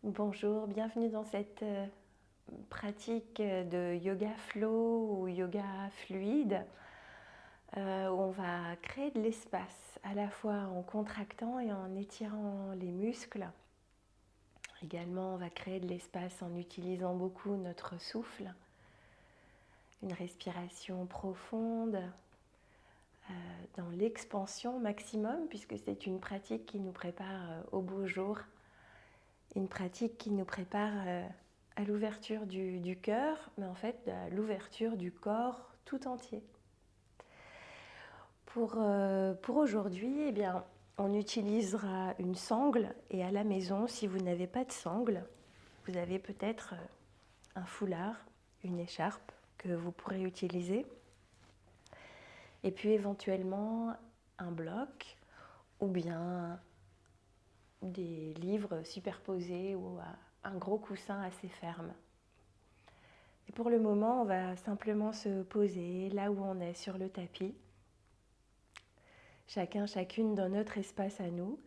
Bonjour, bienvenue dans cette pratique de yoga flow ou yoga fluide où on va créer de l'espace à la fois en contractant et en étirant les muscles. Également, on va créer de l'espace en utilisant beaucoup notre souffle, une respiration profonde dans l'expansion maximum puisque c'est une pratique qui nous prépare au beau jour. Une pratique qui nous prépare à l'ouverture du cœur, mais en fait à l'ouverture du corps tout entier. Pour aujourd'hui, eh bien, on utilisera une sangle et à la maison, si vous n'avez pas de sangle, vous avez peut-être un foulard, une écharpe que vous pourrez utiliser. Et puis éventuellement un bloc ou bien des livres superposés ou un gros coussin assez ferme. Et pour le moment, on va simplement se poser là où on est sur le tapis. Chacun, chacune dans notre espace à nous.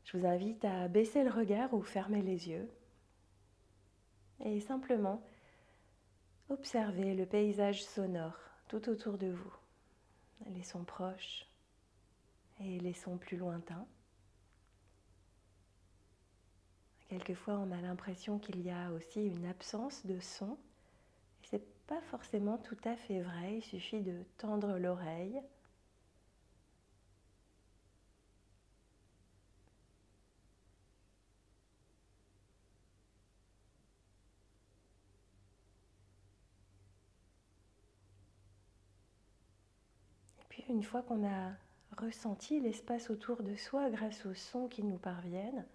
Je vous invite à baisser le regard ou fermer les yeux. Et simplement observer le paysage sonore tout autour de vous. Les sons proches et les sons plus lointains. Quelquefois, on a l'impression qu'il y a aussi une absence de son. Et ce n'est pas forcément tout à fait vrai, il suffit de tendre l'oreille. Et puis une fois qu'on a ressenti l'espace autour de soi grâce aux sons qui nous parviennent,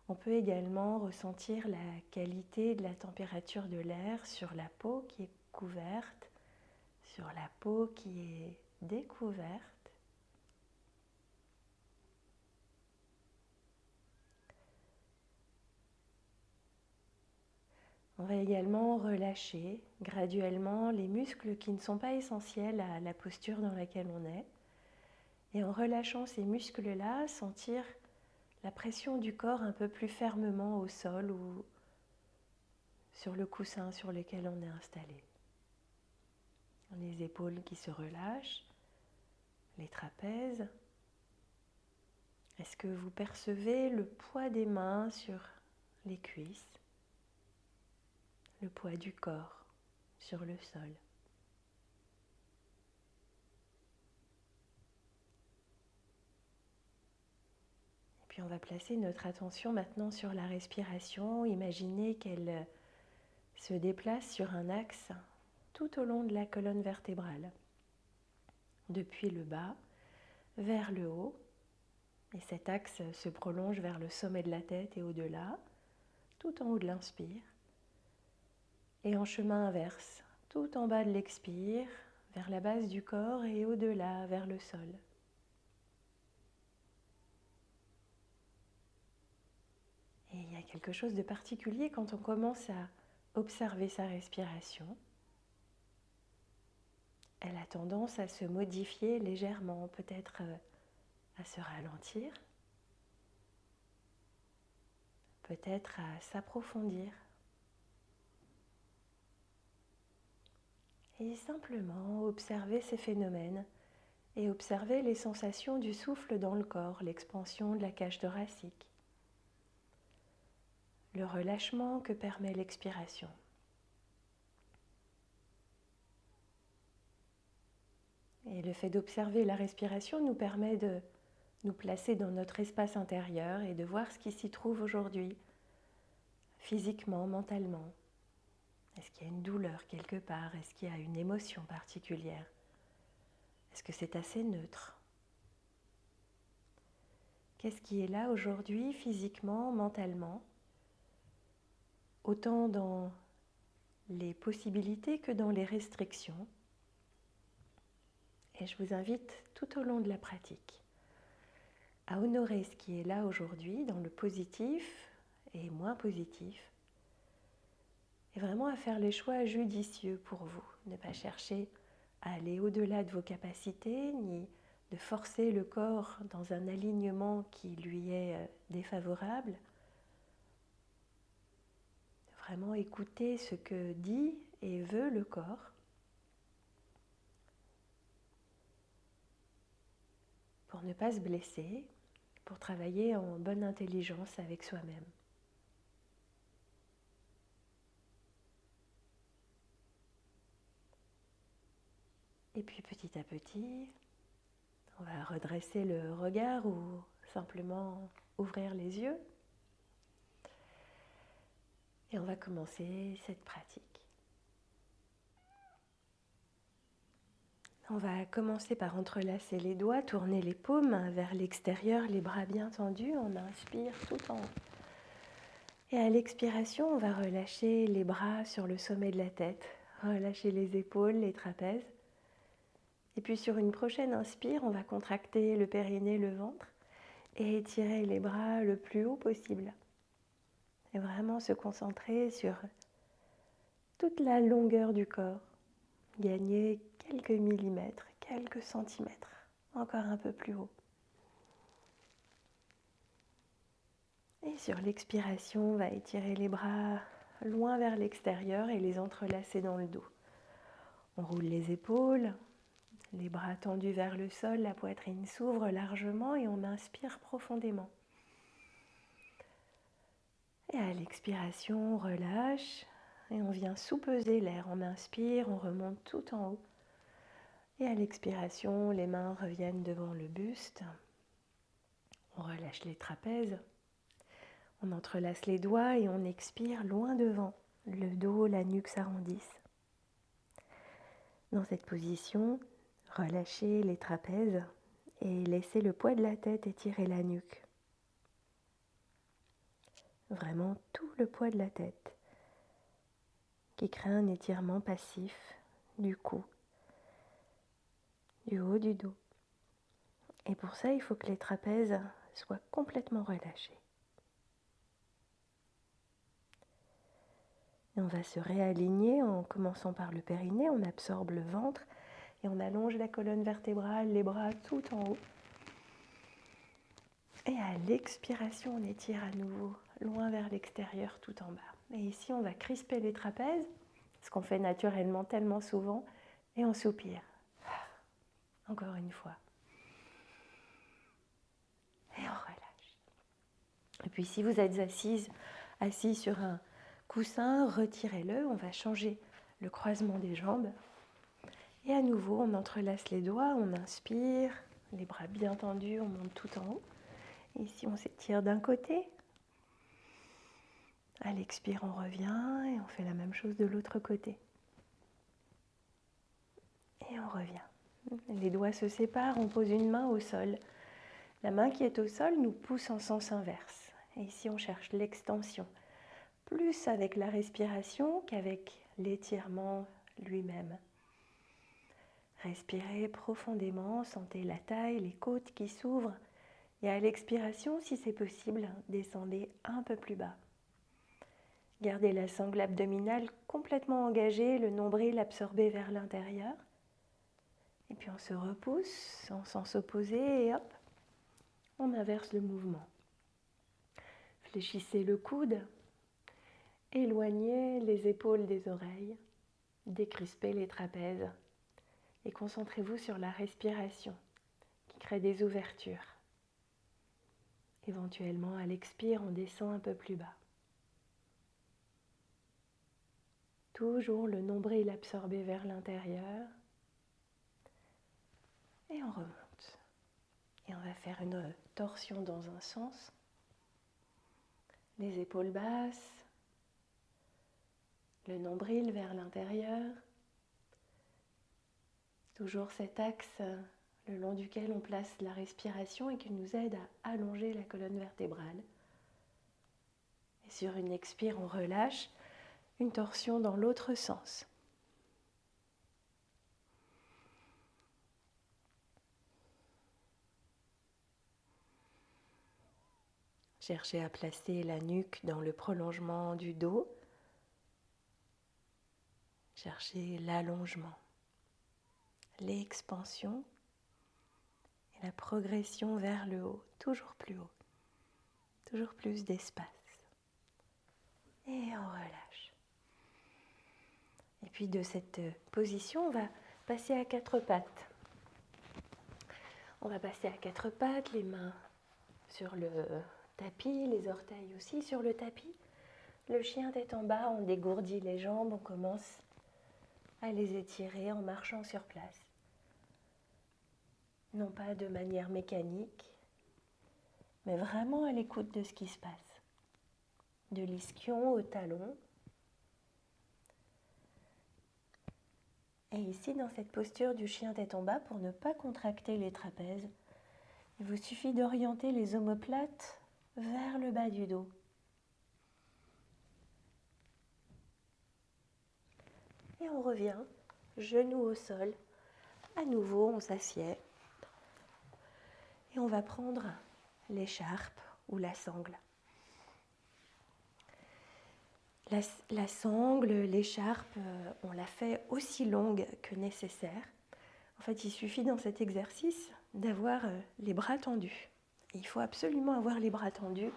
on peut également ressentir la qualité de la température de l'air sur la peau qui est couverte, sur la peau qui est découverte. On va également relâcher graduellement les muscles qui ne sont pas essentiels à la posture dans laquelle on est. Et en relâchant ces muscles-là, sentir la pression du corps un peu plus fermement au sol ou sur le coussin sur lequel on est installé. Les épaules qui se relâchent, les trapèzes. Est-ce que vous percevez le poids des mains sur les cuisses, le poids du corps sur le sol? Et puis on va placer notre attention maintenant sur la respiration. Imaginez qu'elle se déplace sur un axe tout au long de la colonne vertébrale, depuis le bas vers le haut. Et cet axe se prolonge vers le sommet de la tête et au-delà, tout en haut de l'inspire. Et en chemin inverse, tout en bas de l'expire, vers la base du corps et au-delà, vers le sol. Et il y a quelque chose de particulier quand on commence à observer sa respiration. Elle a tendance à se modifier légèrement, peut-être à se ralentir, peut-être à s'approfondir. Et simplement observer ces phénomènes et observer les sensations du souffle dans le corps, l'expansion de la cage thoracique, le relâchement que permet l'expiration. Et le fait d'observer la respiration nous permet de nous placer dans notre espace intérieur et de voir ce qui s'y trouve aujourd'hui, physiquement, mentalement. Est-ce qu'il y a une douleur quelque part? Est-ce qu'il y a une émotion particulière? Est-ce que c'est assez neutre? Qu'est-ce qui est là aujourd'hui, physiquement, mentalement? Autant dans les possibilités que dans les restrictions. Et je vous invite tout au long de la pratique à honorer ce qui est là aujourd'hui dans le positif et moins positif et vraiment à faire les choix judicieux pour vous. Ne pas chercher à aller au-delà de vos capacités ni de forcer le corps dans un alignement qui lui est défavorable. Vraiment écouter ce que dit et veut le corps pour ne pas se blesser, pour travailler en bonne intelligence avec soi-même. Et puis petit à petit, on va redresser le regard ou simplement ouvrir les yeux. Et on va commencer cette pratique. On va commencer par entrelacer les doigts, tourner les paumes vers l'extérieur, les bras bien tendus. On inspire tout en haut. Et à l'expiration, on va relâcher les bras sur le sommet de la tête, relâcher les épaules, les trapèzes. Et puis sur une prochaine inspire, on va contracter le périnée, le ventre et étirer les bras le plus haut possible. Et vraiment se concentrer sur toute la longueur du corps. Gagner quelques millimètres, quelques centimètres, encore un peu plus haut. Et sur l'expiration, on va étirer les bras loin vers l'extérieur et les entrelacer dans le dos. On roule les épaules, les bras tendus vers le sol, la poitrine s'ouvre largement et on inspire profondément. Et à l'expiration, on relâche et on vient sous-peser l'air. On inspire, on remonte tout en haut. Et à l'expiration, les mains reviennent devant le buste. On relâche les trapèzes. On entrelace les doigts et on expire loin devant. Le dos, la nuque s'arrondissent. Dans cette position, relâchez les trapèzes et laissez le poids de la tête étirer la nuque. Vraiment tout le poids de la tête qui crée un étirement passif du cou, du haut du dos. Et pour ça, il faut que les trapèzes soient complètement relâchés. Et on va se réaligner en commençant par le périnée, on absorbe le ventre et on allonge la colonne vertébrale, les bras tout en haut. Et à l'expiration, on étire à nouveau loin vers l'extérieur tout en bas. Et ici, on va crisper les trapèzes, ce qu'on fait naturellement tellement souvent, et on soupire. Encore une fois. Et on relâche. Et puis si vous êtes assis sur un coussin, retirez-le. On va changer le croisement des jambes. Et à nouveau, on entrelace les doigts, on inspire, les bras bien tendus, on monte tout en haut. Et ici, on s'étire d'un côté. À l'expire, on revient et on fait la même chose de l'autre côté. Et on revient. Les doigts se séparent, on pose une main au sol. La main qui est au sol nous pousse en sens inverse. Et ici, on cherche l'extension. Plus avec la respiration qu'avec l'étirement lui-même. Respirez profondément, sentez la taille, les côtes qui s'ouvrent. Et à l'expiration, si c'est possible, descendez un peu plus bas. Gardez la sangle abdominale complètement engagée, le nombril absorbé vers l'intérieur. Et puis on se repousse en sens opposé et hop, on inverse le mouvement. Fléchissez le coude, éloignez les épaules des oreilles, décrispez les trapèzes et concentrez-vous sur la respiration qui crée des ouvertures. Éventuellement, à l'expire, on descend un peu plus bas. Toujours le nombril absorbé vers l'intérieur. Et on remonte. Et on va faire une torsion dans un sens. Les épaules basses. Le nombril vers l'intérieur. Toujours cet axe le long duquel on place la respiration et qui nous aide à allonger la colonne vertébrale. Et sur une expire, on relâche. Une torsion dans l'autre sens. Cherchez à placer la nuque dans le prolongement du dos. Cherchez l'allongement, l'expansion et la progression vers le haut, toujours plus haut, toujours plus d'espace. Et on relâche. puis de cette position, on va passer à quatre pattes. On va passer à quatre pattes, les mains sur le tapis, les orteils aussi sur le tapis. Le chien tête en bas, on dégourdit les jambes, on commence à les étirer en marchant sur place. Non pas de manière mécanique, mais vraiment à l'écoute de ce qui se passe. De l'ischio au talon. Et ici, dans cette posture du chien tête en bas, pour ne pas contracter les trapèzes, il vous suffit d'orienter les omoplates vers le bas du dos. Et on revient, genoux au sol. À nouveau, on s'assied. Et on va prendre l'écharpe ou la sangle. La sangle, l'écharpe, on la fait aussi longue que nécessaire. En fait, il suffit dans cet exercice d'avoir les bras tendus. Et il faut absolument avoir les bras tendus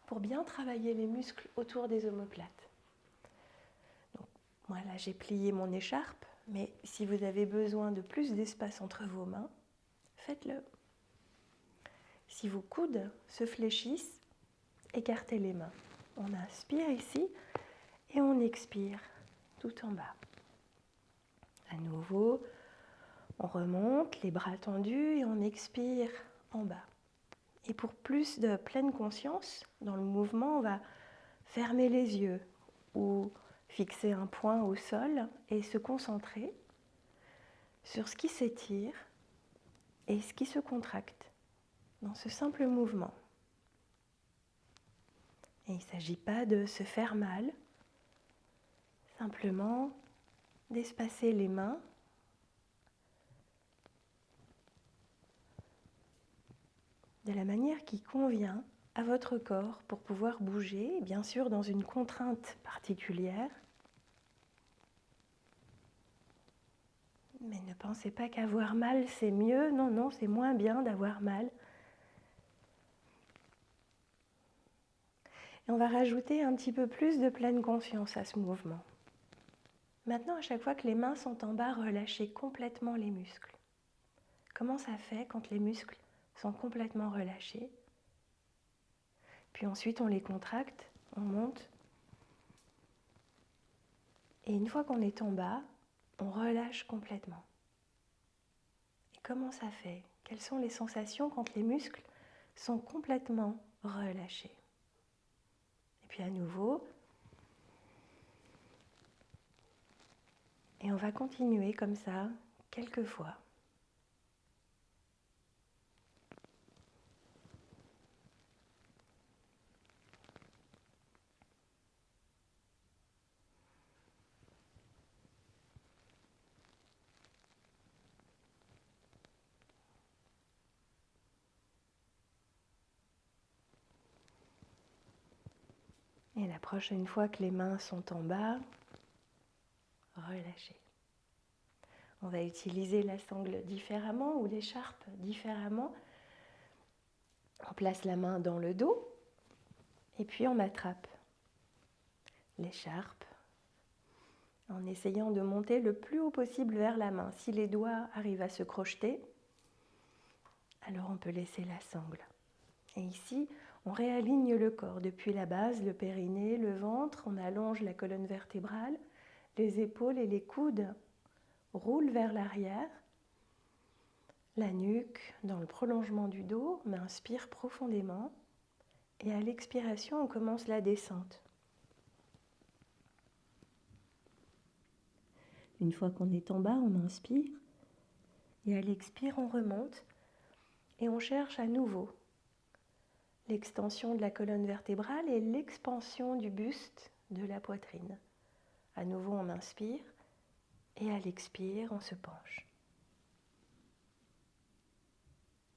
pour bien travailler les muscles autour des omoplates. Donc, moi, là, j'ai plié mon écharpe, mais si vous avez besoin de plus d'espace entre vos mains, faites-le. Si vos coudes se fléchissent, écartez les mains. On inspire ici et on expire tout en bas. À nouveau, on remonte, les bras tendus et on expire en bas. Et pour plus de pleine conscience, dans le mouvement, on va fermer les yeux ou fixer un point au sol et se concentrer sur ce qui s'étire et ce qui se contracte dans ce simple mouvement. Et il ne s'agit pas de se faire mal, simplement d'espacer les mains de la manière qui convient à votre corps pour pouvoir bouger, bien sûr dans une contrainte particulière. Mais ne pensez pas qu'avoir mal c'est mieux, non, c'est moins bien d'avoir mal. Et on va rajouter un petit peu plus de pleine conscience à ce mouvement. Maintenant, à chaque fois que les mains sont en bas, relâchez complètement les muscles. Comment ça fait quand les muscles sont complètement relâchés? Puis ensuite, on les contracte, on monte. Et une fois qu'on est en bas, on relâche complètement. Et comment ça fait? Quelles sont les sensations quand les muscles sont complètement relâchés? Et puis à nouveau. Et on va continuer comme ça quelques fois. Et la prochaine fois que les mains sont en bas, relâchez. On va utiliser la sangle différemment ou l'écharpe différemment. On place la main dans le dos et puis on attrape l'écharpe en essayant de monter le plus haut possible vers la main. Si les doigts arrivent à se crocheter, alors on peut laisser la sangle. Et ici, on réaligne le corps depuis la base, le périnée, le ventre, on allonge la colonne vertébrale, les épaules et les coudes roulent vers l'arrière, la nuque dans le prolongement du dos, on inspire profondément et à l'expiration, on commence la descente. Une fois qu'on est en bas, on inspire et à l'expire, on remonte et on cherche à nouveau l'extension de la colonne vertébrale et l'expansion du buste de la poitrine. À nouveau, on inspire et à l'expire, on se penche.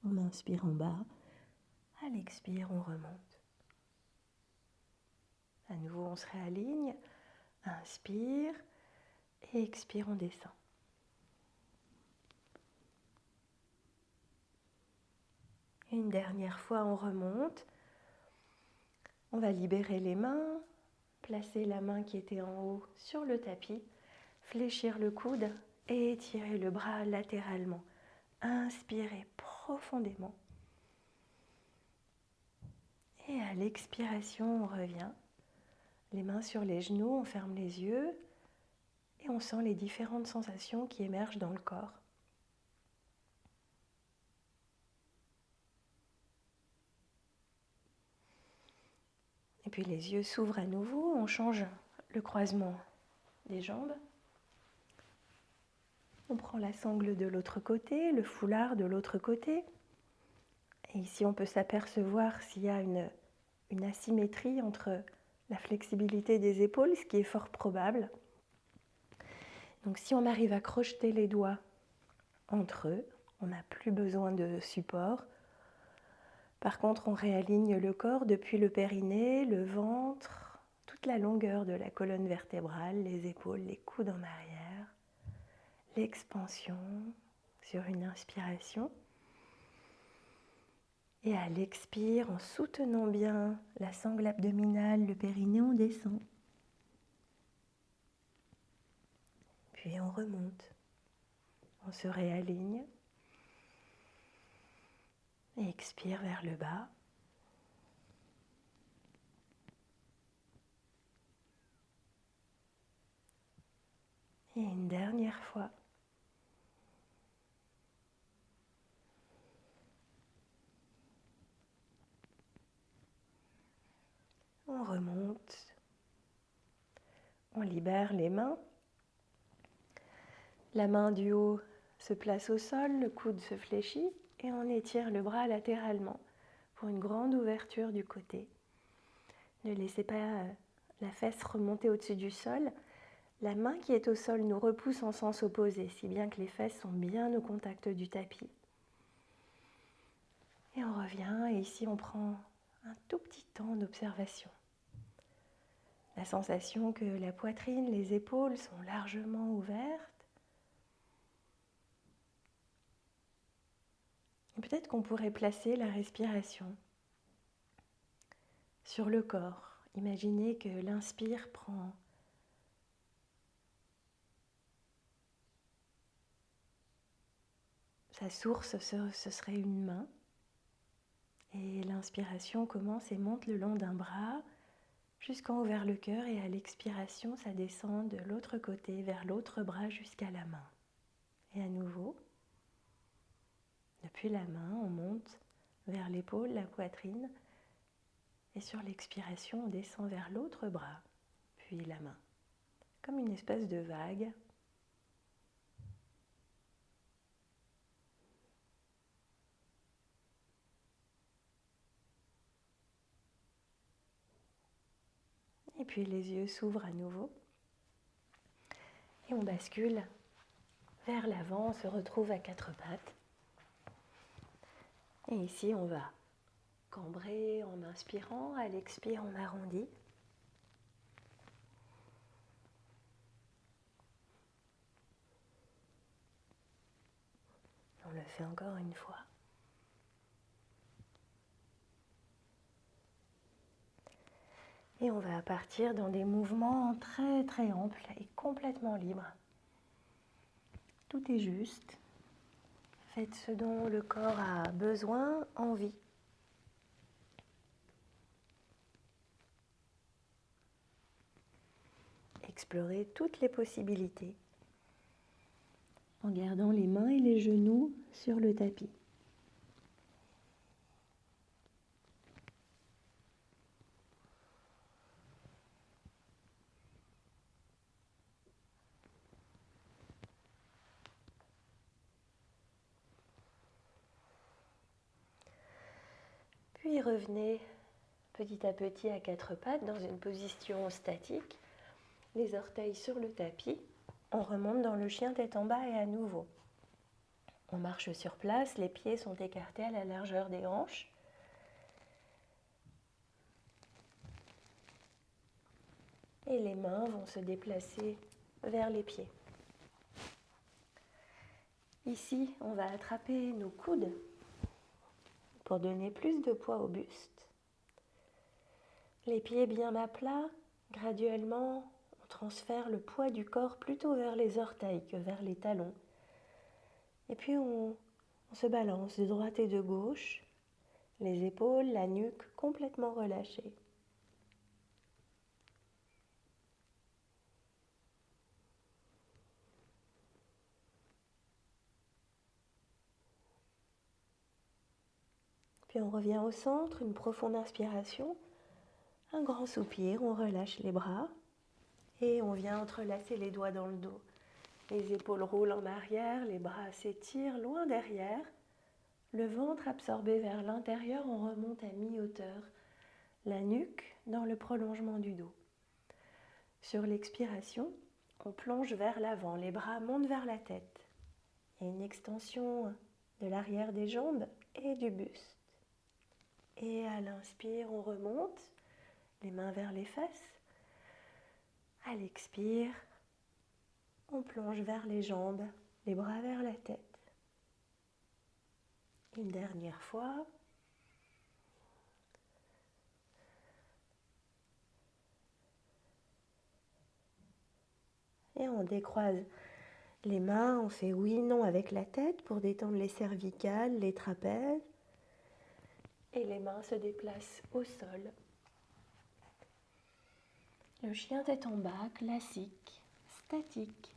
On inspire en bas, à l'expire, on remonte. À nouveau, on se réaligne, inspire et expire, on descend. Une dernière fois, on remonte. On va libérer les mains, placer la main qui était en haut sur le tapis, fléchir le coude et étirer le bras latéralement. Inspirez profondément. Et à l'expiration, on revient. Les mains sur les genoux, on ferme les yeux et on sent les différentes sensations qui émergent dans le corps. Et puis les yeux s'ouvrent à nouveau, on change le croisement des jambes. On prend la sangle de l'autre côté, le foulard de l'autre côté. Et ici, on peut s'apercevoir s'il y a une asymétrie entre la flexibilité des épaules, ce qui est fort probable. Donc si on arrive à crocheter les doigts entre eux, on n'a plus besoin de support. Par contre, on réaligne le corps depuis le périnée, le ventre, toute la longueur de la colonne vertébrale, les épaules, les coudes en arrière, l'expansion sur une inspiration. Et à l'expire, en soutenant bien la sangle abdominale, le périnée, on descend. Puis on remonte. On se réaligne. Et expire vers le bas. Et une dernière fois. On remonte. On libère les mains. La main du haut se place au sol, le coude se fléchit et on étire le bras latéralement pour une grande ouverture du côté. Ne laissez pas la fesse remonter au-dessus du sol. La main qui est au sol nous repousse en sens opposé, si bien que les fesses sont bien au contact du tapis. Et on revient, et ici on prend un tout petit temps d'observation. La sensation que la poitrine, les épaules sont largement ouvertes. Et peut-être qu'on pourrait placer la respiration sur le corps. Imaginez que l'inspire prend sa source, ce serait une main. Et l'inspiration commence et monte le long d'un bras jusqu'en haut vers le cœur. Et à l'expiration, ça descend de l'autre côté vers l'autre bras jusqu'à la main. Et à nouveau, depuis la main, on monte vers l'épaule, la poitrine. Et sur l'expiration, on descend vers l'autre bras, puis la main. Comme une espèce de vague. Et puis les yeux s'ouvrent à nouveau. Et on bascule vers l'avant, on se retrouve à quatre pattes. Et ici, on va cambrer en inspirant, à l'expire, on arrondit. On le fait encore une fois. Et on va partir dans des mouvements très très amples et complètement libres. Tout est juste. Faites ce dont le corps a besoin, envie. Explorez toutes les possibilités en gardant les mains et les genoux sur le tapis. Puis revenez petit à petit à quatre pattes dans une position statique, les orteils sur le tapis. On remonte dans le chien tête en bas et à nouveau. On marche sur place, les pieds sont écartés à la largeur des hanches. Et les mains vont se déplacer vers les pieds. Ici, on va attraper nos coudes pour donner plus de poids au buste. Les pieds bien à plat, graduellement, on transfère le poids du corps plutôt vers les orteils que vers les talons. Et puis on se balance de droite et de gauche, les épaules, la nuque complètement relâchées. Puis on revient au centre, une profonde inspiration, un grand soupir, on relâche les bras et on vient entrelacer les doigts dans le dos. Les épaules roulent en arrière, les bras s'étirent loin derrière. Le ventre absorbé vers l'intérieur, on remonte à mi-hauteur. La nuque dans le prolongement du dos. Sur l'expiration, on plonge vers l'avant, les bras montent vers la tête. Il y a une extension de l'arrière des jambes et du buste. Et à l'inspire, on remonte, les mains vers les fesses. À l'expire, on plonge vers les jambes, les bras vers la tête. Une dernière fois. Et on décroise les mains, on fait oui-non avec la tête pour détendre les cervicales, les trapèzes. Et les mains se déplacent au sol. Le chien tête en bas, classique, statique.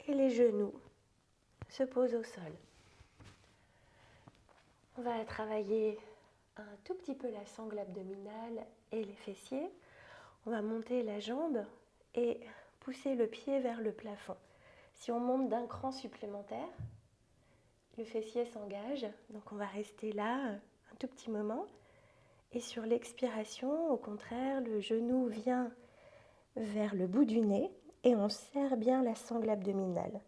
Et les genoux se posent au sol. On va travailler un tout petit peu la sangle abdominale et les fessiers. On va monter la jambe et pousser le pied vers le plafond. Si on monte d'un cran supplémentaire, le fessier s'engage, donc on va rester là un tout petit moment. Et sur l'expiration, au contraire, le genou vient vers le bout du nez et on serre bien la sangle abdominale.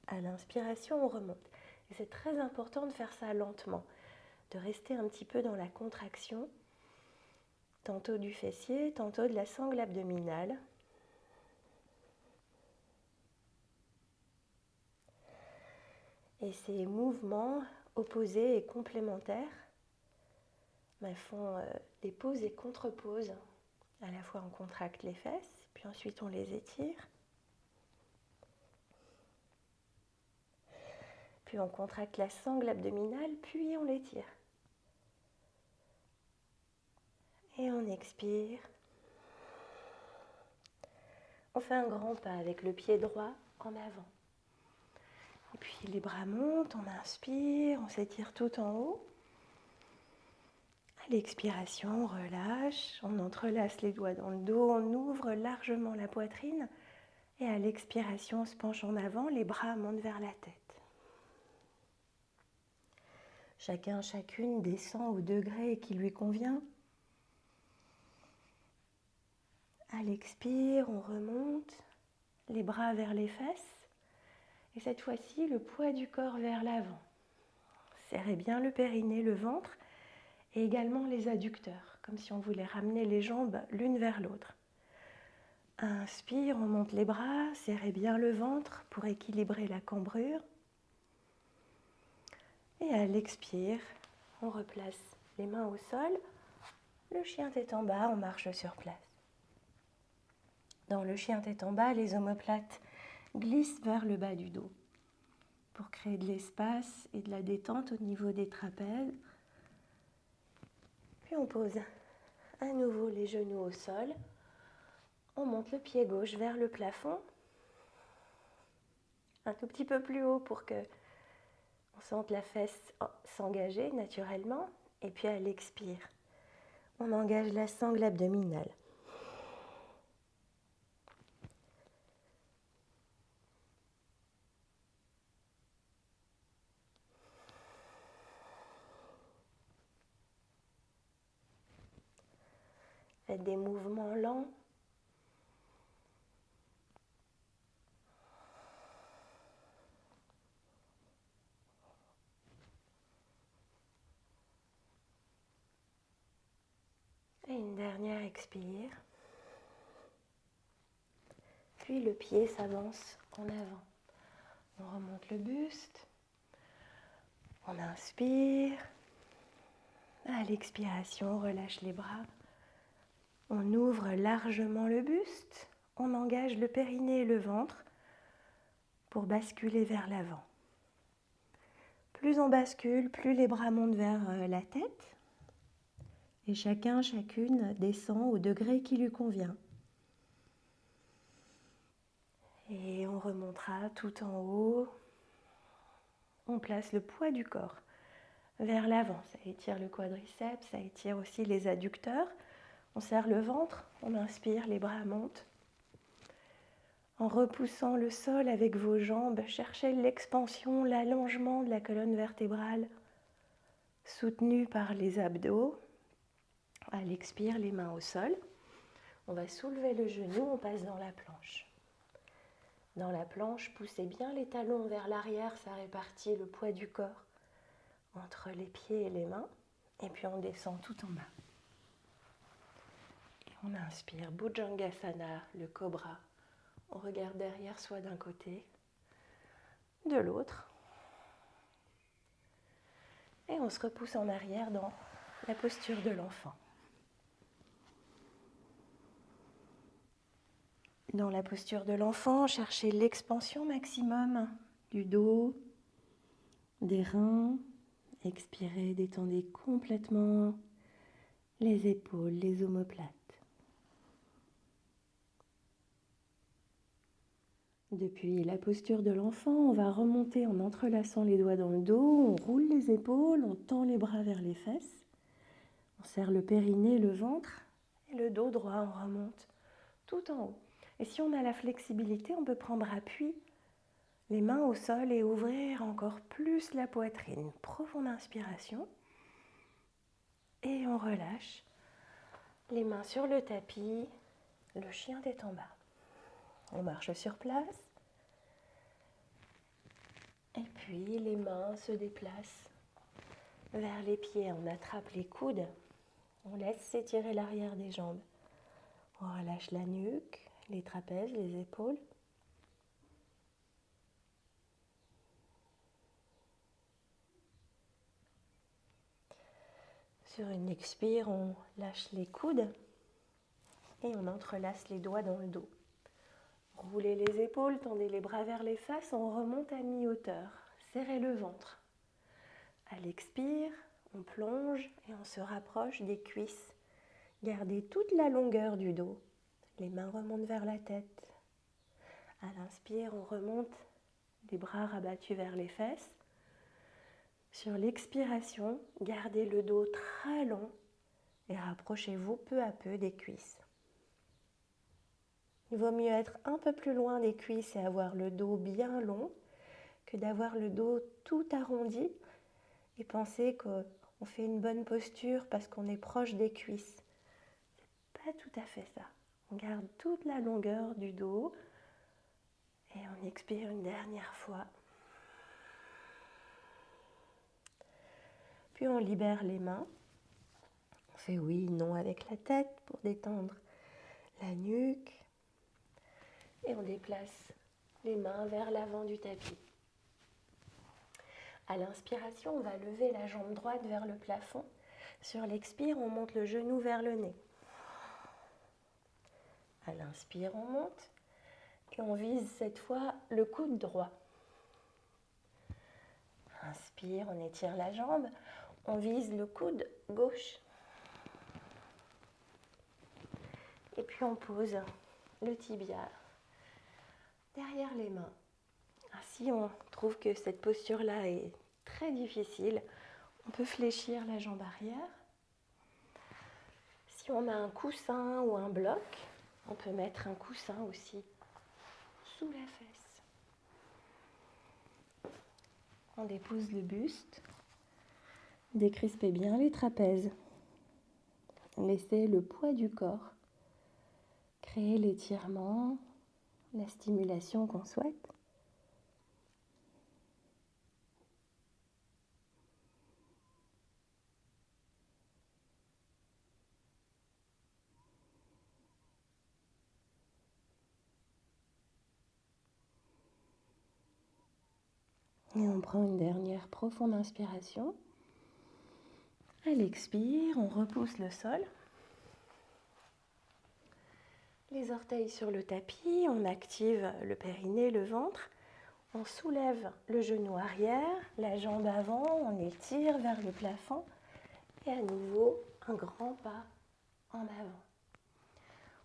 À l'inspiration, on remonte. Et c'est très important de faire ça lentement, de rester un petit peu dans la contraction, tantôt du fessier, tantôt de la sangle abdominale. Et ces mouvements opposés et complémentaires font des pauses et contre-pauses. À la fois on contracte les fesses, puis ensuite on les étire. Puis on contracte la sangle abdominale, puis on l'étire. Et on expire. On fait un grand pas avec le pied droit en avant. Et puis les bras montent, on inspire, on s'étire tout en haut. À l'expiration, on relâche, on entrelace les doigts dans le dos, on ouvre largement la poitrine. Et à l'expiration, on se penche en avant, les bras montent vers la tête. Chacun, chacune descend au degré qui lui convient. À l'expire, on remonte, les bras vers les fesses. Et cette fois-ci, le poids du corps vers l'avant. Serrez bien le périnée, le ventre et également les adducteurs, comme si on voulait ramener les jambes l'une vers l'autre. Inspire, on monte les bras, serrez bien le ventre pour équilibrer la cambrure. Et à l'expire, on replace les mains au sol, le chien tête en bas, on marche sur place. Dans le chien tête en bas, les omoplates glissent vers le bas du dos pour créer de l'espace et de la détente au niveau des trapèzes. Puis on pose à nouveau les genoux au sol. On monte le pied gauche vers le plafond, un tout petit peu plus haut pour que on sente la fesse s'engager naturellement. Et puis à l'expire, on engage la sangle abdominale. Faites des mouvements lents. Et une dernière expire. Puis le pied s'avance en avant. On remonte le buste. On inspire. À l'expiration, on relâche les bras. On ouvre largement le buste, on engage le périnée et le ventre pour basculer vers l'avant. Plus on bascule, plus les bras montent vers la tête et chacune descend au degré qui lui convient. Et on remontera tout en haut. On place le poids du corps vers l'avant. Ça étire le quadriceps, ça étire aussi les adducteurs. On serre le ventre, on inspire, les bras montent. En repoussant le sol avec vos jambes, cherchez l'expansion, l'allongement de la colonne vertébrale, soutenue par les abdos. À l'expire, les mains au sol. On va soulever le genou, on passe dans la planche. Dans la planche, poussez bien les talons vers l'arrière, ça répartit le poids du corps entre les pieds et les mains. Et puis on descend tout en bas. Et on inspire, Bhujangasana, le cobra. On regarde derrière soi d'un côté, de l'autre. Et on se repousse en arrière dans la posture de l'enfant. Dans la posture de l'enfant, cherchez l'expansion maximum du dos, des reins. Expirez, détendez complètement les épaules, les omoplates. Depuis la posture de l'enfant, on va remonter en entrelaçant les doigts dans le dos, on roule les épaules, on tend les bras vers les fesses, on serre le périnée, le ventre et le dos droit, on remonte tout en haut. Et si on a la flexibilité, on peut prendre appui, les mains au sol et ouvrir encore plus la poitrine. Profonde inspiration et on relâche. Les mains sur le tapis, le chien tête en bas. On marche sur place. Et puis les mains se déplacent vers les pieds. On attrape les coudes. On laisse s'étirer l'arrière des jambes. On relâche la nuque, les trapèzes, les épaules. Sur une expire, on lâche les coudes et on entrelace les doigts dans le dos. Roulez les épaules, tendez les bras vers les faces, on remonte à mi-hauteur. Serrez le ventre. À l'expire, on plonge et on se rapproche des cuisses. Gardez toute la longueur du dos. Les mains remontent vers la tête. À l'inspire, on remonte, les bras rabattus vers les fesses. Sur l'expiration, gardez le dos très long et rapprochez-vous peu à peu des cuisses. Il vaut mieux être un peu plus loin des cuisses et avoir le dos bien long que d'avoir le dos tout arrondi et penser qu'on fait une bonne posture parce qu'on est proche des cuisses. C'est pas tout à fait ça. On garde toute la longueur du dos et on expire une dernière fois. Puis on libère les mains. On fait oui, non avec la tête pour détendre la nuque. Et on déplace les mains vers l'avant du tapis. À l'inspiration, on va lever la jambe droite vers le plafond. Sur l'expire, on monte le genou vers le nez. À l'inspire, on monte et on vise cette fois le coude droit. Inspire, on étire la jambe, on vise le coude gauche. Et puis on pose le tibia derrière les mains. Si on trouve que cette posture-là est très difficile, on peut fléchir la jambe arrière. Si on a un coussin ou un bloc, on peut mettre un coussin aussi sous la fesse. On dépose le buste. Décrispez bien les trapèzes. Laissez le poids du corps créer l'étirement, la stimulation qu'on souhaite. Et on prend une dernière profonde inspiration. À l'expire, on repousse le sol. Les orteils sur le tapis, on active le périnée, le ventre. On soulève le genou arrière, la jambe avant, on étire vers le plafond. Et à nouveau, un grand pas en avant.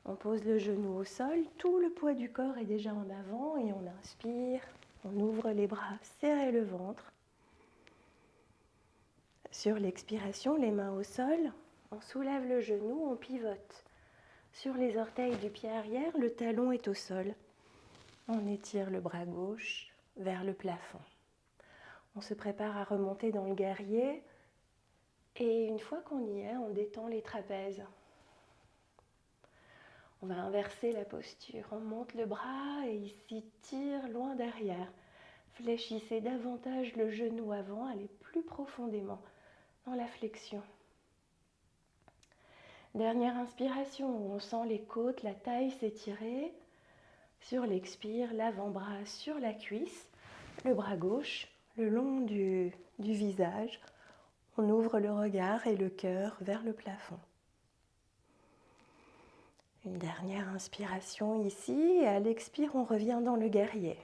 On pose le genou au sol, tout le poids du corps est déjà en avant et on inspire, on ouvre les bras, serrez le ventre. Sur l'expiration, les mains au sol, on soulève le genou, on pivote. Sur les orteils du pied arrière, le talon est au sol. On étire le bras gauche vers le plafond. On se prépare à remonter dans le guerrier et une fois qu'on y est, on détend les trapèzes. On va inverser la posture. On monte le bras et il s'étire loin derrière. Fléchissez davantage le genou avant, allez plus profondément dans la flexion. Dernière inspiration, on sent les côtes, la taille s'étirer. Sur l'expire, l'avant-bras sur la cuisse, le bras gauche le long du visage. On ouvre le regard et le cœur vers le plafond. Une dernière inspiration ici et à l'expire, on revient dans le guerrier.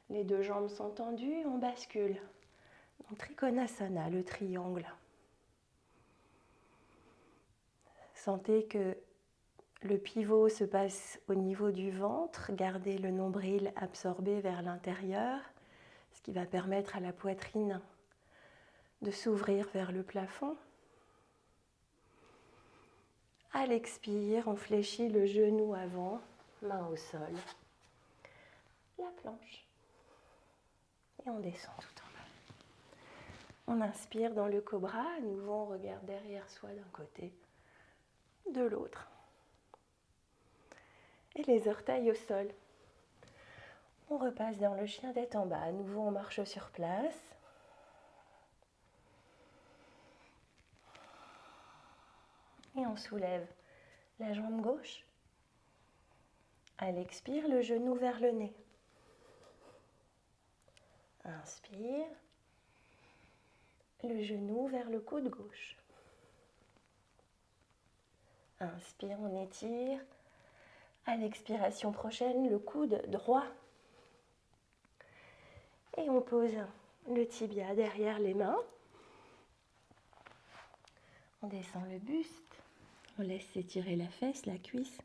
Les deux jambes sont tendues, on bascule dans Trikonasana, le triangle. Sentez que le pivot se passe au niveau du ventre, gardez le nombril absorbé vers l'intérieur, ce qui va permettre à la poitrine de s'ouvrir vers le plafond. À l'expire, on fléchit le genou avant, main au sol, la planche. Et on descend tout en bas. On inspire dans le cobra, à nouveau on regarde derrière soi d'un côté, de l'autre. Et les orteils au sol. On repasse dans le chien tête en bas, à nouveau on marche sur place. Et on soulève la jambe gauche. À l'expire, le genou vers le nez. Inspire. Le genou vers le coude gauche. Inspire, on étire. À l'expiration prochaine, le coude droit. Et on pose le tibia derrière les mains. On descend le buste. On laisse s'étirer la fesse, la cuisse.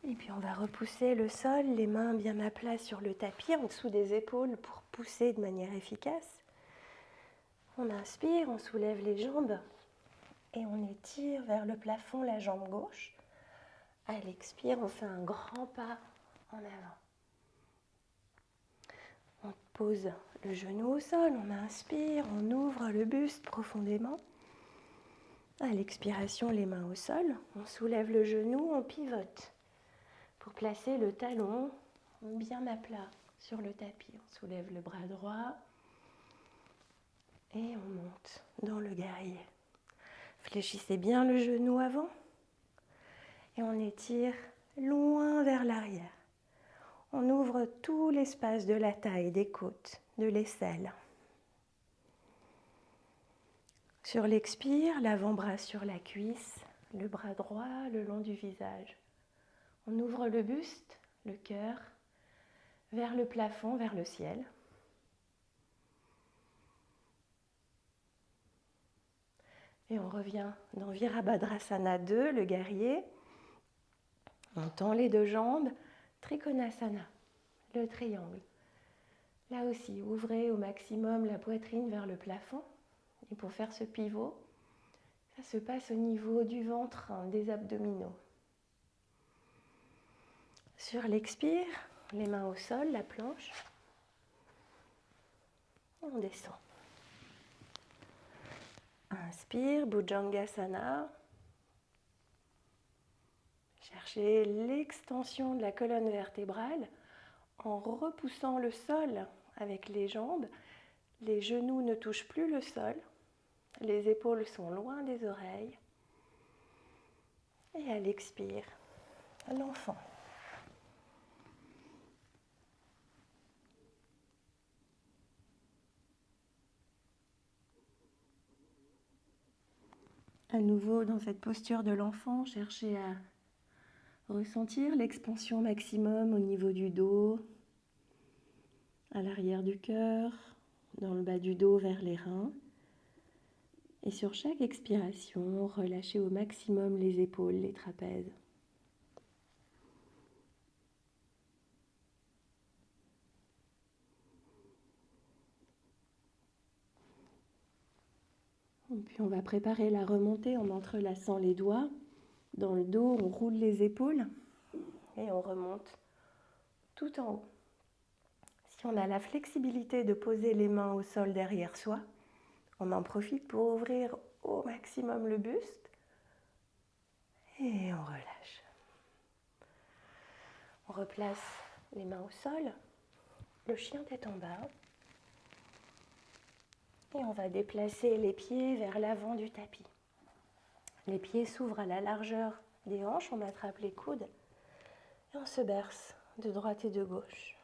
Et puis on va repousser le sol, les mains bien à plat sur le tapis, en dessous des épaules pour pousser de manière efficace. On inspire, on soulève les jambes et on étire vers le plafond la jambe gauche. À l'expire, on fait un grand pas en avant. On pose le genou au sol, on inspire, on ouvre le buste profondément. À l'expiration, les mains au sol, on soulève le genou, on pivote pour placer le talon bien à plat sur le tapis. On soulève le bras droit et on monte dans le guerrier. Fléchissez bien le genou avant et on étire loin vers l'arrière. On ouvre tout l'espace de la taille, des côtes, de l'aisselle. Sur l'expire, l'avant-bras sur la cuisse, le bras droit le long du visage. On ouvre le buste, le cœur, vers le plafond, vers le ciel. Et on revient dans Virabhadrasana 2, le guerrier. On tend les deux jambes, Trikonasana, le triangle. Là aussi, ouvrez au maximum la poitrine vers le plafond. Et pour faire ce pivot, ça se passe au niveau du ventre, des abdominaux. Sur l'expire, les mains au sol, la planche. Et on descend. Inspire, Bhujangasana. Cherchez l'extension de la colonne vertébrale en repoussant le sol avec les jambes. Les genoux ne touchent plus le sol. Les épaules sont loin des oreilles. Et à l'expire, l'enfant. À nouveau, dans cette posture de l'enfant, cherchez à ressentir l'expansion maximum au niveau du dos, à l'arrière du cœur, dans le bas du dos vers les reins. Et sur chaque expiration, relâchez au maximum les épaules, les trapèzes. Et puis on va préparer la remontée en entrelaçant les doigts. Dans le dos, on roule les épaules et on remonte tout en haut. Si on a la flexibilité de poser les mains au sol derrière soi, on en profite pour ouvrir au maximum le buste et on relâche. On replace les mains au sol, le chien tête en bas et on va déplacer les pieds vers l'avant du tapis. Les pieds s'ouvrent à la largeur des hanches, on attrape les coudes et on se berce de droite et de gauche.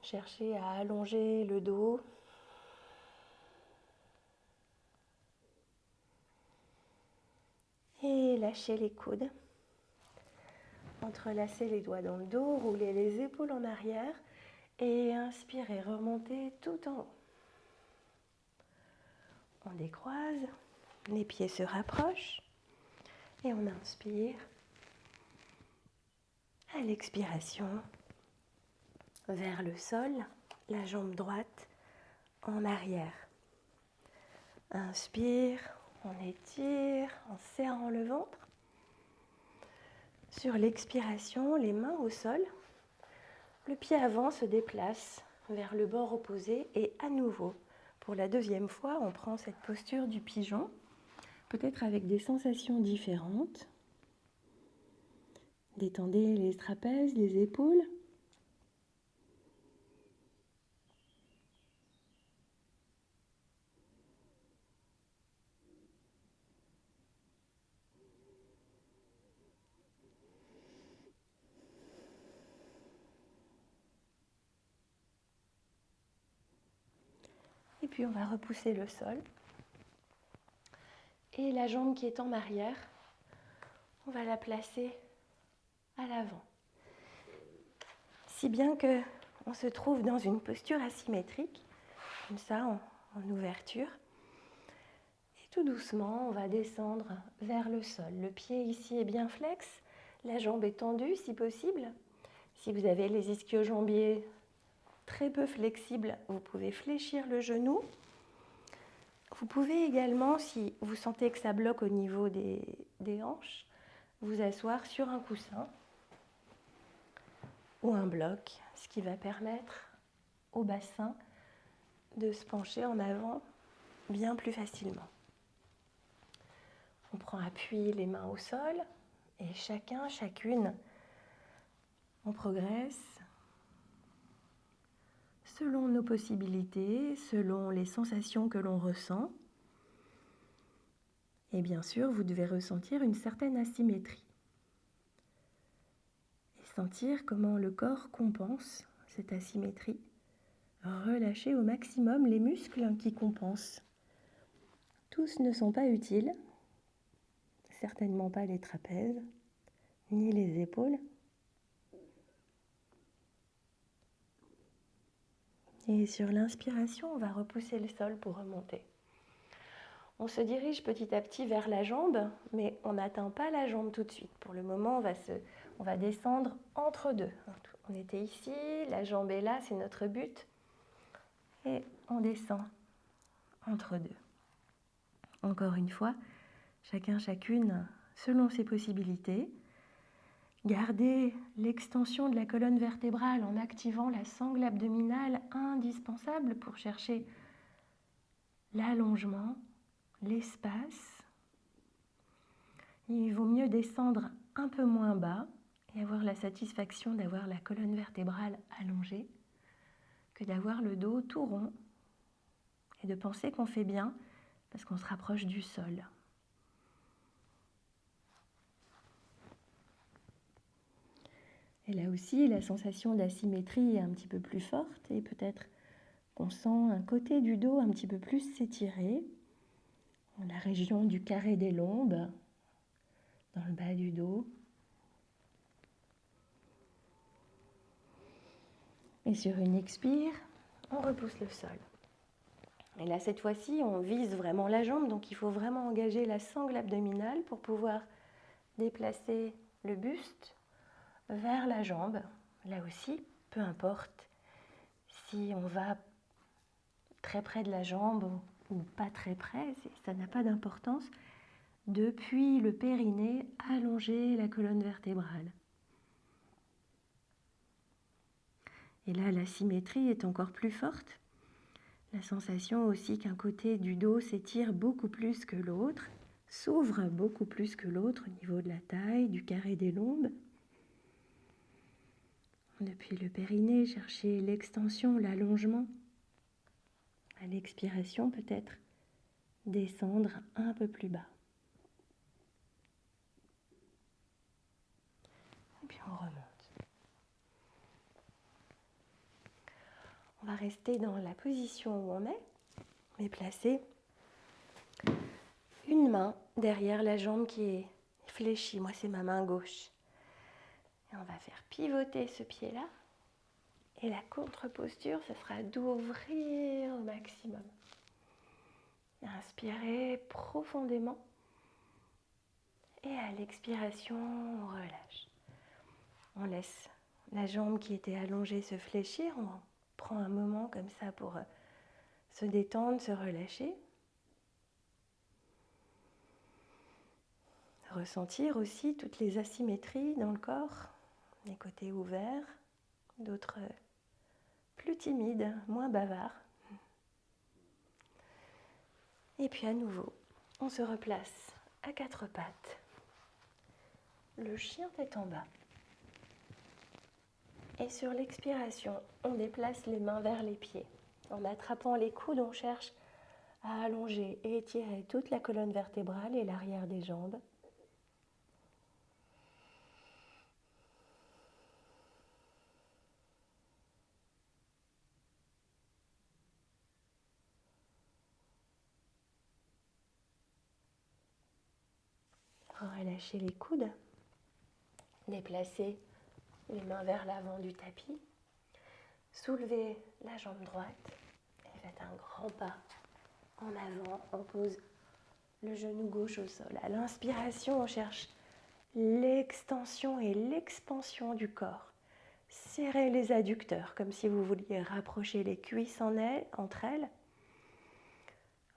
Cherchez à allonger le dos. Et lâchez les coudes. Entrelacez les doigts dans le dos, roulez les épaules en arrière et inspirez, remontez tout en haut. On décroise, les pieds se rapprochent et on inspire. À l'expiration, vers le sol, la jambe droite en arrière. Inspire, on étire en serrant le ventre. Sur l'expiration, les mains au sol, le pied avant se déplace vers le bord opposé et à nouveau, pour la deuxième fois, on prend cette posture du pigeon, peut-être avec des sensations différentes. Détendez les trapèzes, les épaules. Et puis on va repousser le sol. Et la jambe qui est en arrière, on va la placer à l'avant. Si bien qu'on se trouve dans une posture asymétrique, comme ça en ouverture. Et tout doucement, on va descendre vers le sol. Le pied ici est bien flex, la jambe est tendue si possible. Si vous avez les ischio-jambiers très peu flexibles, vous pouvez fléchir le genou. Vous pouvez également, si vous sentez que ça bloque au niveau des hanches, vous asseoir sur un coussin ou un bloc, ce qui va permettre au bassin de se pencher en avant bien plus facilement. On prend appui les mains au sol et chacune, on progresse selon nos possibilités, selon les sensations que l'on ressent. Et bien sûr, vous devez ressentir une certaine asymétrie. Et sentir comment le corps compense cette asymétrie. Relâchez au maximum les muscles qui compensent. Tous ne sont pas utiles, certainement pas les trapèzes, ni les épaules. Et sur l'inspiration, on va repousser le sol pour remonter. On se dirige petit à petit vers la jambe, mais on n'atteint pas la jambe tout de suite. Pour le moment, on va descendre entre deux. On était ici, la jambe est là, c'est notre but. Et on descend entre deux. Encore une fois, chacune, selon ses possibilités. Gardez l'extension de la colonne vertébrale en activant la sangle abdominale indispensable pour chercher l'allongement, l'espace. Il vaut mieux descendre un peu moins bas et avoir la satisfaction d'avoir la colonne vertébrale allongée que d'avoir le dos tout rond et de penser qu'on fait bien parce qu'on se rapproche du sol. Et là aussi, la sensation d'asymétrie est un petit peu plus forte et peut-être qu'on sent un côté du dos un petit peu plus s'étirer, dans la région du carré des lombes, dans le bas du dos. Et sur une expire, on repousse le sol. Et là, cette fois-ci, on vise vraiment la jambe, donc il faut vraiment engager la sangle abdominale pour pouvoir déplacer le buste vers la jambe. Là aussi, peu importe si on va très près de la jambe ou pas très près, ça n'a pas d'importance. Depuis le périnée, allonger la colonne vertébrale. Et là, la symétrie est encore plus forte. La sensation aussi qu'un côté du dos s'étire beaucoup plus que l'autre, s'ouvre beaucoup plus que l'autre au niveau de la taille, du carré des lombes. Depuis le périnée, chercher l'extension, l'allongement. À l'expiration, peut-être descendre un peu plus bas. Et puis on remonte. On va rester dans la position où on est, mais placer une main derrière la jambe qui est fléchie. Moi, c'est ma main gauche. Et on va faire pivoter ce pied-là. Et la contre-posture, ce sera d'ouvrir au maximum. Inspirez profondément. Et à l'expiration, on relâche. On laisse la jambe qui était allongée se fléchir. On prend un moment comme ça pour se détendre, se relâcher. Ressentir aussi toutes les asymétries dans le corps, des côtés ouverts, d'autres plus timides, moins bavards. Et puis à nouveau, on se replace à quatre pattes. Le chien tête en bas. Et sur l'expiration, on déplace les mains vers les pieds. En attrapant les coudes, on cherche à allonger et étirer toute la colonne vertébrale et l'arrière des jambes. Relâchez les coudes. Déplacez les mains vers l'avant du tapis. Soulevez la jambe droite et faites un grand pas en avant. On pose le genou gauche au sol. À l'inspiration, on cherche l'extension et l'expansion du corps. Serrez les adducteurs comme si vous vouliez rapprocher les cuisses entre elles.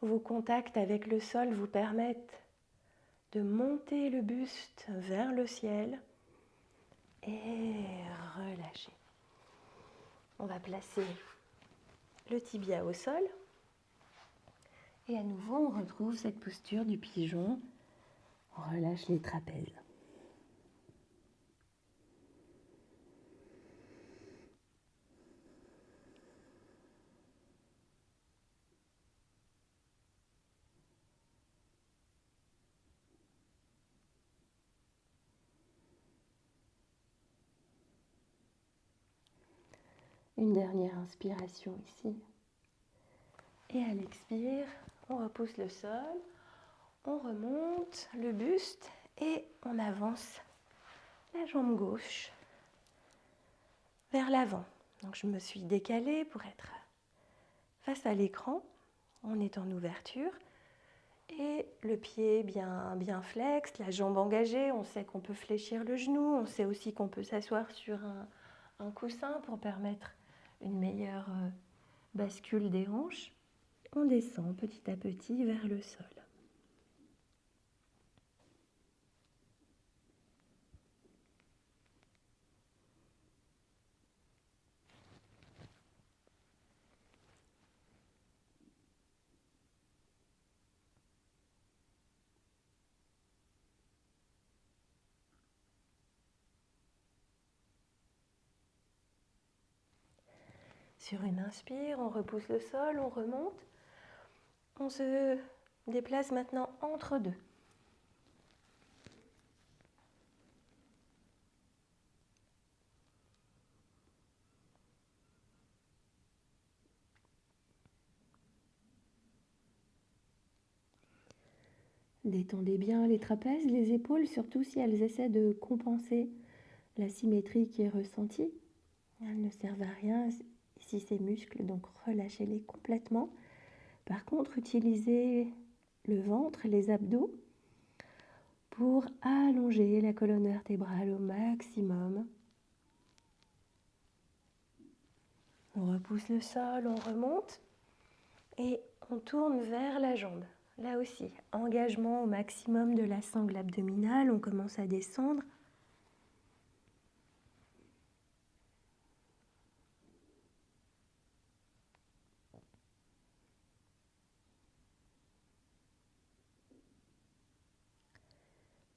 Vos contacts avec le sol vous permettent de monter le buste vers le ciel et relâcher. On va placer le tibia au sol et à nouveau on retrouve cette posture du pigeon. On relâche les trapèzes. Une dernière inspiration ici. Et à l'expire, on repousse le sol, on remonte le buste et on avance la jambe gauche vers l'avant. Donc je me suis décalée pour être face à l'écran. On est en ouverture et le pied bien flex, la jambe engagée. On sait qu'on peut fléchir le genou, on sait aussi qu'on peut s'asseoir sur un coussin pour permettre une meilleure bascule des hanches. On descend petit à petit vers le sol. Sur une inspire, on repousse le sol, on remonte. On se déplace maintenant entre deux. Détendez bien les trapèzes, les épaules, surtout si elles essaient de compenser la symétrie qui est ressentie. Elles ne servent à rien ici ces muscles, donc relâchez-les complètement. Par contre, utilisez le ventre, les abdos, pour allonger la colonne vertébrale au maximum. On repousse le sol, on remonte et on tourne vers la jambe. Là aussi, engagement au maximum de la sangle abdominale, on commence à descendre.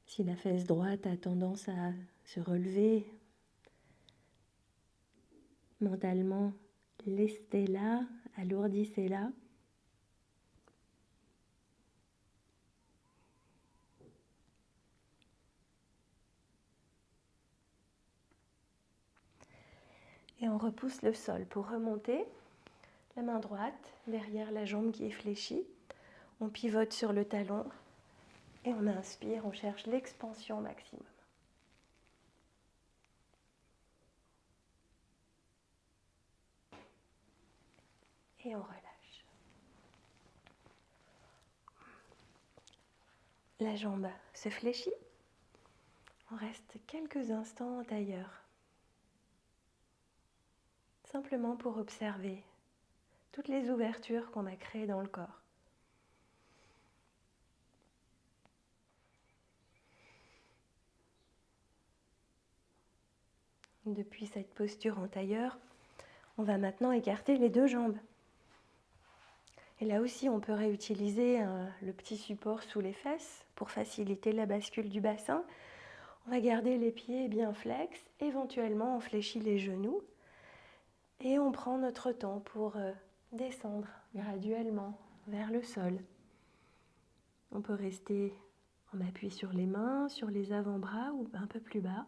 Si la fesse droite a tendance à se relever, mentalement, lestez-la, alourdissez-la. Et on repousse le sol pour remonter. La main droite derrière la jambe qui est fléchie. On pivote sur le talon et on inspire, on cherche l'expansion maximum. Et on relâche. La jambe se fléchit. On reste quelques instants en tailleur. Simplement pour observer toutes les ouvertures qu'on a créées dans le corps. Depuis cette posture en tailleur, on va maintenant écarter les deux jambes. Et là aussi, on peut réutiliser le petit support sous les fesses pour faciliter la bascule du bassin. On va garder les pieds bien flex, éventuellement on fléchit les genoux et on prend notre temps pour descendre graduellement vers le sol. On peut rester en appui sur les mains, sur les avant-bras ou un peu plus bas.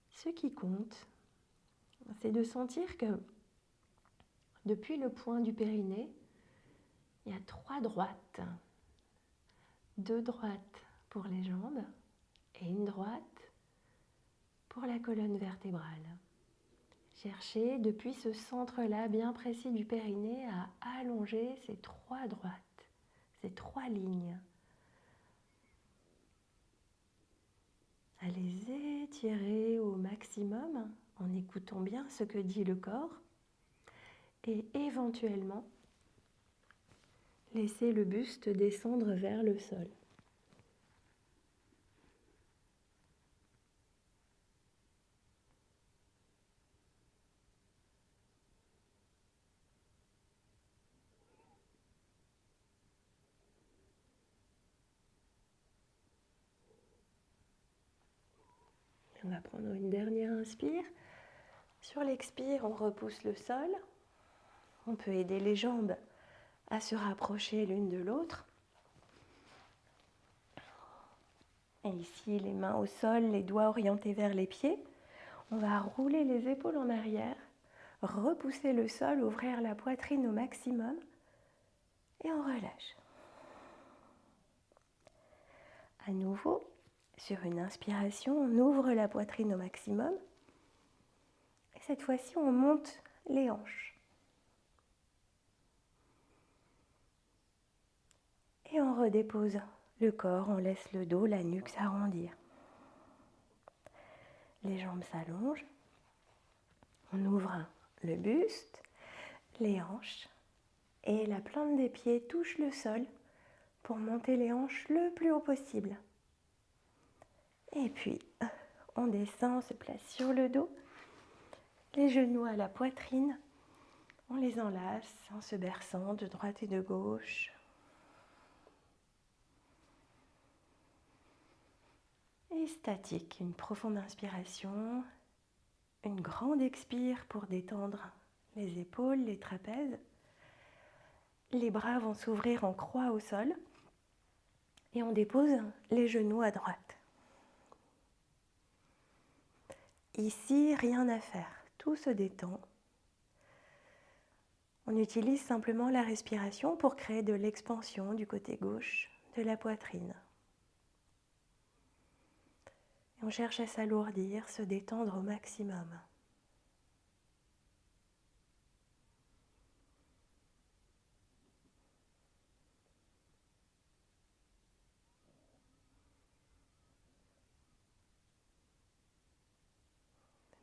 Ce qui compte, c'est de sentir que depuis le point du périnée, il y a 3 droites. 2 droites pour les jambes et une droite pour la colonne vertébrale. Cherchez depuis ce centre-là bien précis du périnée à allonger ces 3 droites, ces 3 lignes. À les étirer au maximum en écoutant bien ce que dit le corps et éventuellement laisser le buste descendre vers le sol. On va prendre une dernière inspire. Sur l'expire, on repousse le sol. On peut aider les jambes à se rapprocher l'une de l'autre. Et ici, les mains au sol, les doigts orientés vers les pieds. On va rouler les épaules en arrière, repousser le sol, ouvrir la poitrine au maximum et on relâche. À nouveau, sur une inspiration, on ouvre la poitrine au maximum. Et cette fois-ci, on monte les hanches. Et on redépose le corps, on laisse le dos, la nuque s'arrondir. Les jambes s'allongent. On ouvre le buste, les hanches. Et la plante des pieds touche le sol pour monter les hanches le plus haut possible. Et puis, on descend, on se place sur le dos, les genoux à la poitrine, on les enlace en se berçant de droite et de gauche. Et statique, une profonde inspiration, une grande expire pour détendre les épaules, les trapèzes. les bras vont s'ouvrir en croix au sol et on dépose les genoux à droite. Ici, rien à faire, tout se détend. On utilise simplement la respiration pour créer de l'expansion du côté gauche de la poitrine. Et on cherche à s'alourdir, se détendre au maximum.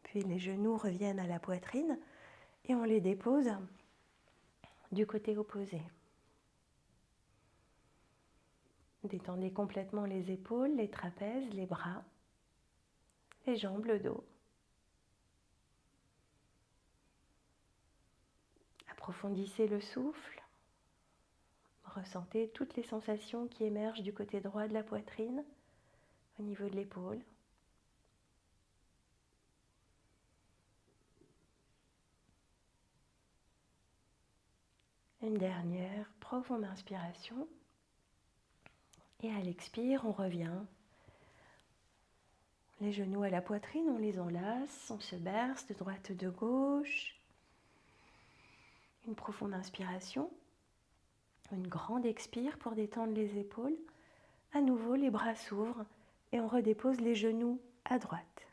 Puis les genoux reviennent à la poitrine et on les dépose du côté opposé. Détendez complètement les épaules, les trapèzes, les bras, les jambes, le dos. Approfondissez le souffle. Ressentez toutes les sensations qui émergent du côté droit de la poitrine, au niveau de l'épaule. Une dernière profonde inspiration. Et à l'expire, on revient. Les genoux à la poitrine, on les enlace, on se berce de droite de gauche. Une profonde inspiration. Une grande expire pour détendre les épaules. À nouveau, les bras s'ouvrent et on redépose les genoux à droite.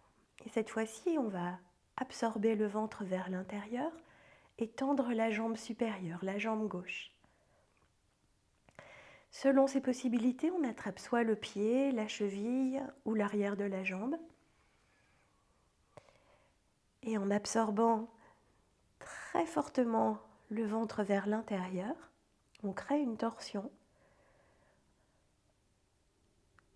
Et cette fois-ci, on va absorber le ventre vers l'intérieur et tendre la jambe supérieure, la jambe gauche. Selon ses possibilités, on attrape soit le pied, la cheville ou l'arrière de la jambe. Et en absorbant très fortement le ventre vers l'intérieur, on crée une torsion.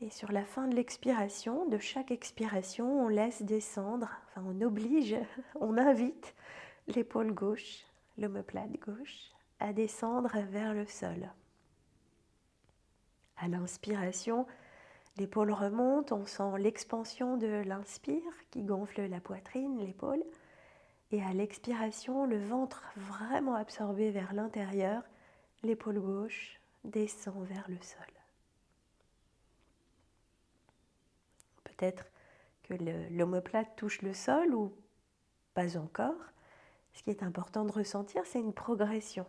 Et sur la fin de l'expiration, de chaque expiration, on laisse descendre, enfin on oblige, on invite l'épaule gauche, l'omoplate gauche, à descendre vers le sol. À l'inspiration, l'épaule remonte, on sent l'expansion de l'inspire qui gonfle la poitrine, l'épaule. Et à l'expiration, le ventre vraiment absorbé vers l'intérieur, l'épaule gauche descend vers le sol. Peut-être que l'omoplate touche le sol ou pas encore. Ce qui est important de ressentir, c'est une progression.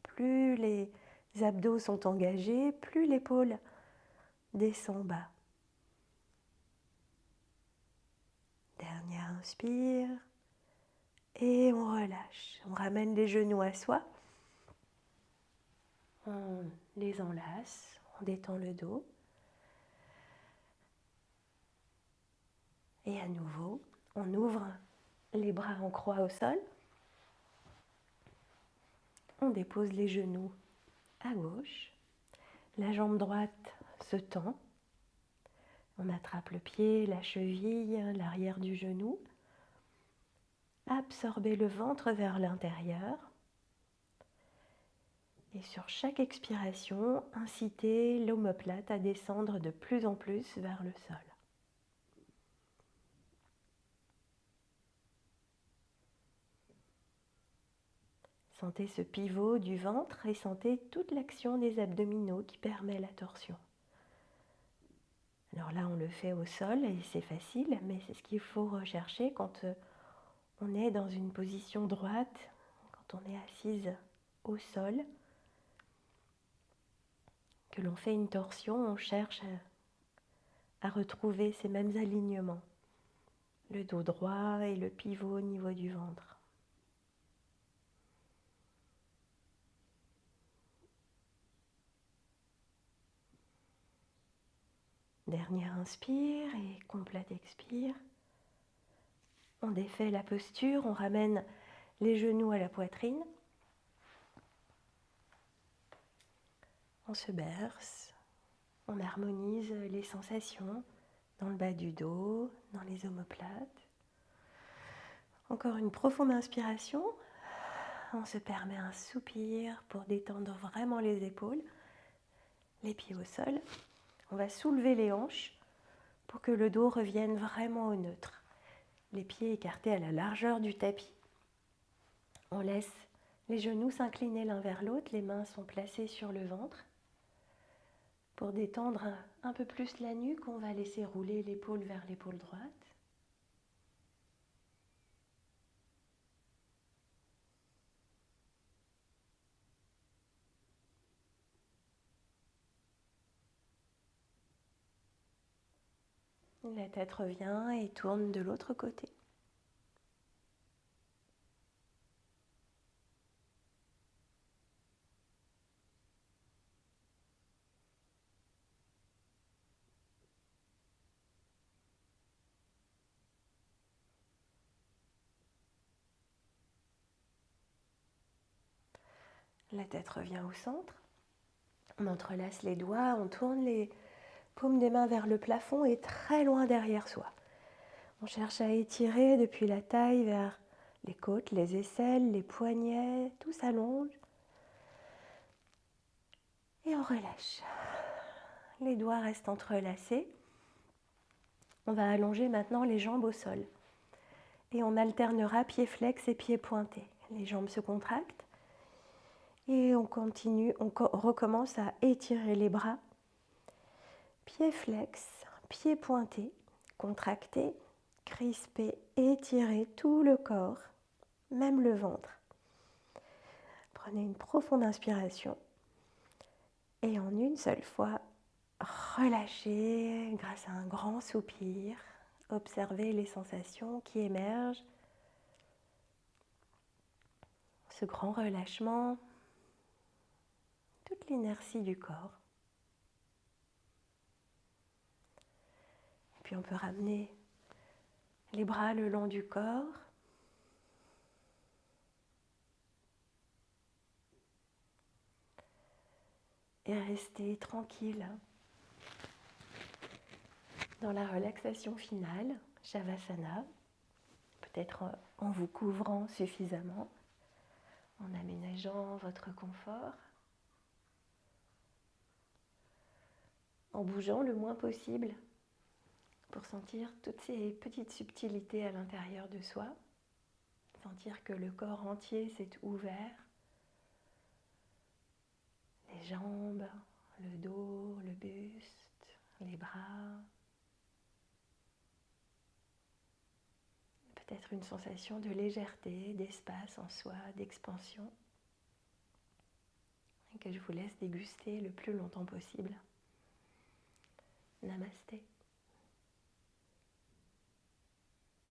Plus les abdos sont engagés, plus l'épaule descend bas. Dernière inspire. Et on relâche. On ramène les genoux à soi. On les enlace. On détend le dos. Et à nouveau, on ouvre les bras en croix au sol. On dépose les genoux à gauche. La jambe droite se tend. On attrape le pied, la cheville, l'arrière du genou. Absorbez le ventre vers l'intérieur. Et sur chaque expiration, incitez l'omoplate à descendre de plus en plus vers le sol. Sentez ce pivot du ventre et sentez toute l'action des abdominaux qui permet la torsion. Alors là, on le fait au sol et c'est facile, mais c'est ce qu'il faut rechercher quand on est dans une position droite, quand on est assise au sol, que l'on fait une torsion, on cherche à retrouver ces mêmes alignements, le dos droit et le pivot au niveau du ventre. Dernière inspire et complète expire. On défait la posture, on ramène les genoux à la poitrine. On se berce, on harmonise les sensations dans le bas du dos, dans les omoplates. Encore une profonde inspiration. On se permet un soupir pour détendre vraiment les épaules, les pieds au sol. On va soulever les hanches pour que le dos revienne vraiment au neutre. Les pieds écartés à la largeur du tapis. On laisse Les genoux s'inclinaient l'un vers l'autre, les mains sont placées sur le ventre. Pour détendre un peu plus la nuque, on va laisser rouler l'épaule vers l'épaule droite. La tête revient et tourne de l'autre côté. La tête revient au centre. On entrelace les doigts, on tourne les paumes des mains vers le plafond et très loin derrière soi. On cherche à étirer depuis la taille vers les côtes, les aisselles, les poignets, tout s'allonge. Et on relâche. Les doigts restent entrelacés. On va allonger maintenant les jambes au sol. Et on alternera pieds flex et pieds pointés. Les jambes se contractent. Et on continue, on recommence à étirer les bras. Pieds flex, pieds pointés, contractés, crispés, étirer tout le corps, même le ventre. Prenez une profonde inspiration. Et en une seule fois, relâchez grâce à un grand soupir. Observez les sensations qui émergent. Ce grand relâchement, toute l'inertie du corps. Et puis on peut ramener les bras le long du corps. Et rester tranquille dans la relaxation finale, Shavasana, peut-être en vous couvrant suffisamment, en aménageant votre confort, en bougeant le moins possible pour sentir toutes ces petites subtilités à l'intérieur de soi, sentir que le corps entier s'est ouvert, les jambes, le dos, le buste, les bras. Peut-être une sensation de légèreté, d'espace en soi, d'expansion, et que je vous laisse déguster le plus longtemps possible. Namasté.